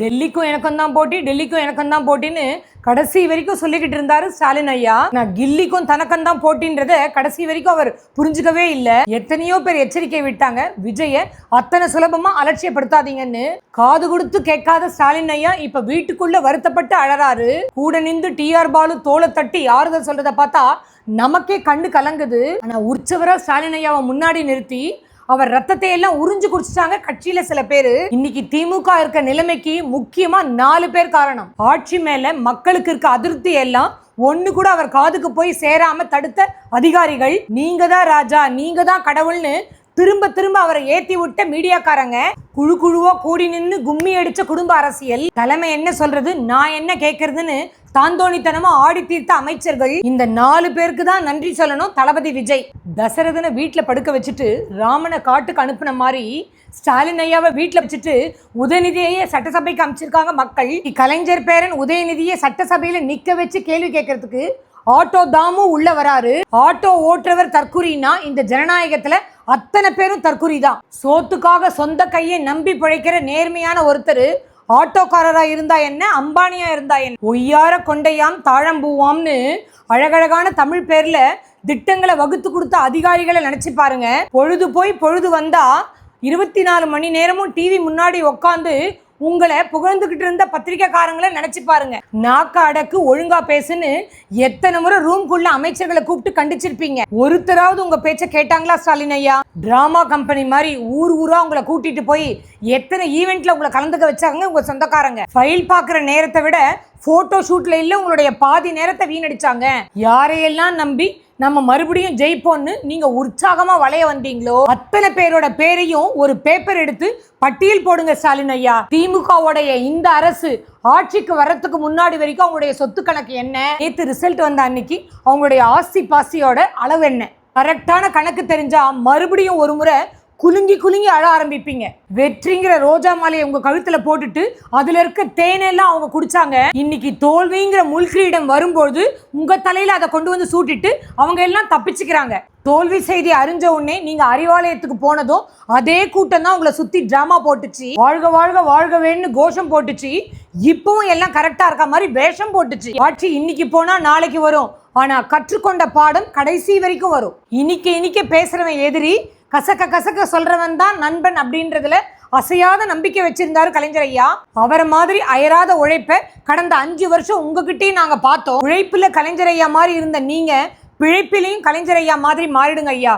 டெல்லிக்கும் எனக்கும் தான் போட்டி, டெல்லிக்கும் எனக்கும் தான் போட்டின்னு கடைசி வரைக்கும் சொல்லிக்கிட்டு இருந்தாரு ஸ்டாலின் ஐயா. நான் கில்லிக்கும் தனக்கும் தான் போட்டின்றத கடைசி வரைக்கும் அவர் புரிஞ்சுக்கவே இல்லை. எத்தனையோ பேர் எச்சரிக்கை விட்டாங்க, விஜய அத்தனை சுலபமா அலட்சியப்படுத்தாதீங்கன்னு. காது கொடுத்து கேட்காத ஸ்டாலின் ஐயா இப்ப வீட்டுக்குள்ள வருத்தப்பட்டு அழறாரு. கூட நின்று டிஆர் பாலு தோலை தட்டி ஆறுதல் சொல்றத பார்த்தா நமக்கே கண்ணு கலங்குது. ஆனா உற்சவரா ஸ்டாலின் ஐயாவை முன்னாடி நிறுத்தி அவர் ரத்தத்தை எல்லாம் உறிஞ்சு குடிச்சிட்டாங்க கட்சியில சில பேரு. இன்னைக்கு திமுக இருக்க நிலைமைக்கு முக்கியமா 4 பேர் காரணம். ஆட்சி மேல மக்களுக்கு இருக்க அதிருப்தி எல்லாம் ஒண்ணு கூட அவர் காதுக்கு போய் சேராம தடுத்த அதிகாரிகள். நீங்க தான் ராஜா, நீங்க தான் கடவுள்னு திரும்ப திரும்ப அவரை ஏத்தி விட்ட மீடியாக்காரங்க, குழு குழுவா கூடி நின்று கும்மி அடிச்ச குடும்ப அரசியல், தலைமை என்ன சொல்றது நான் என்ன கேட்கறதுன்னு தாந்தோணித்தனமா ஆடி தீர்த்த அமைச்சர்கள். இந்த 4 பேருக்கு தான் நன்றி சொல்லணும் தளபதி விஜய். தசரதனை வீட்டுல படுக்க வச்சுட்டு ராமனை காட்டுக்கு அனுப்புன மாதிரி ஸ்டாலின் ஐயாவை வீட்டுல வச்சுட்டு உதயநிதியை சட்டசபைக்கு அமைச்சிருக்காங்க மக்கள். கலைஞர் பேரன் உதயநிதியை சட்டசபையில நிக்க வச்சு கேள்வி கேட்கறதுக்கு ஆட்டோ தாமு உள்ள வராரு. ஆட்டோ ஓட்டுறவர் தற்குறினா இந்த ஜனநாயகத்துல அத்தனை பேரும் தற்குறி தான். சோத்துக்காக சொந்த கையை நம்பி பிழைக்கிற நேர்மையான ஒருத்தர் ஆட்டோக்காரரா இருந்தா என்ன, அம்பானியா இருந்தா என்ன, ஒய்யார கொண்டையாம் தாழம்பூவாம்னு அழகழகான தமிழ் பேர்ல திட்டங்களை வகுத்து கொடுத்த அதிகாரிகளை நினைச்சு பாருங்க. பொழுது போய் பொழுது வந்தா 24 மணி நேரமும் டிவி முன்னாடி உட்காந்து உங்களை புகழ்ந்துகிட்டு இருந்த பத்திரிகைக்காரங்களை நினைச்சு பாருங்க. நாக்க அடக்கு, ஒழுங்கா பேசுன்னு எத்தனை முறை ரூம்குள்ள அமைச்சர்களை கூப்பிட்டு கண்டிச்சிருப்பீங்க. ஒருத்தராவது உங்க பேச்ச கேட்டாங்களா ஸ்டாலின் ஐயா? டிராமா கம்பெனி மாதிரி ஊர் ஊரா உங்களை கூட்டிட்டு போய் எத்தனை ஈவெண்ட்ல உங்களை கலந்துக்க வச்சாங்க உங்க சொந்தக்காரங்க. ஃபைல் பாக்குற நேரத்தை விட போட்டோ ஷூட்ல இல்ல உங்களுடைய பாதி நேரத்தை வீணடிச்சாங்க. யாரையெல்லாம் நம்பி நம்ம மறுபடியும் ஜெயிப்போன்னு நீங்க உற்சாகமா வளைய வந்தீங்களோ அத்தனை பேரோட பேரையும் ஒரு பேப்பர் எடுத்து பட்டியல் போடுங்க ஸ்டாலின் ஐயா. திமுகவுடைய இந்த அரசு ஆட்சிக்கு வர்றதுக்கு முன்னாடி வரைக்கும் அவங்களுடைய சொத்து கணக்கு என்ன, நேற்று ரிசல்ட் வந்த அன்னைக்கு அவங்களுடைய ஆஸ்தி பாஸ்தியோட அளவு என்ன, கரெக்டான கணக்கு தெரிஞ்சா மறுபடியும் ஒரு முறை குலுங்கி குலுங்கி அழ ஆரம்பிப்பீங்க. வெற்றிங்கிற ரோஜா மாலையை உங்க கழுத்துல போட்டுட்டு அதுல இருக்க தேனெல்லாம் அவங்க குடிச்சாங்க. இன்னைக்கு தோல்விங்கிற முள்கிரீடம் வரும்போது உங்க தலையில அதை கொண்டு வந்து சூட்டிட்டு அவங்க எல்லாம் தப்பிச்சுக்கிறாங்க. தோல்வி செய்தி அறிஞ்ச உடனே நீங்க அறிவாலயத்துக்கு போனதும் அதே கூட்டம் தான் உங்களை சுத்தி டிராமா போட்டுச்சு. வாழ்க வாழ்க வாழ்கவேன்னு கோஷம் போட்டுச்சு. இப்பவும் எல்லாம் கரெக்டா இருக்க மாதிரி வேஷம் போட்டுச்சு. ஆட்சி இன்னைக்கு போனா நாளைக்கு வரும், ஆனா கற்றுக்கொண்ட பாடம் கடைசி வரைக்கும் வரும். இன்னைக்கு பேசுறவன் எதிரி, கசக்க கசக்க சொல்றவன் தான் நண்பன் அப்படின்றதுல அசையாத நம்பிக்கை வச்சிருந்தாரு கலைஞர் ஐயா. அவரை மாதிரி அயராத உழைப்ப கடந்த 5 வருஷம் உங்ககிட்டயும் நாங்க பார்த்தோம். உழைப்புல கலைஞர் ஐயா மாதிரி இருந்த நீங்க பிழைப்பிலையும் கலைஞர் ஐயா மாதிரி மாறிடுங்க ஐயா.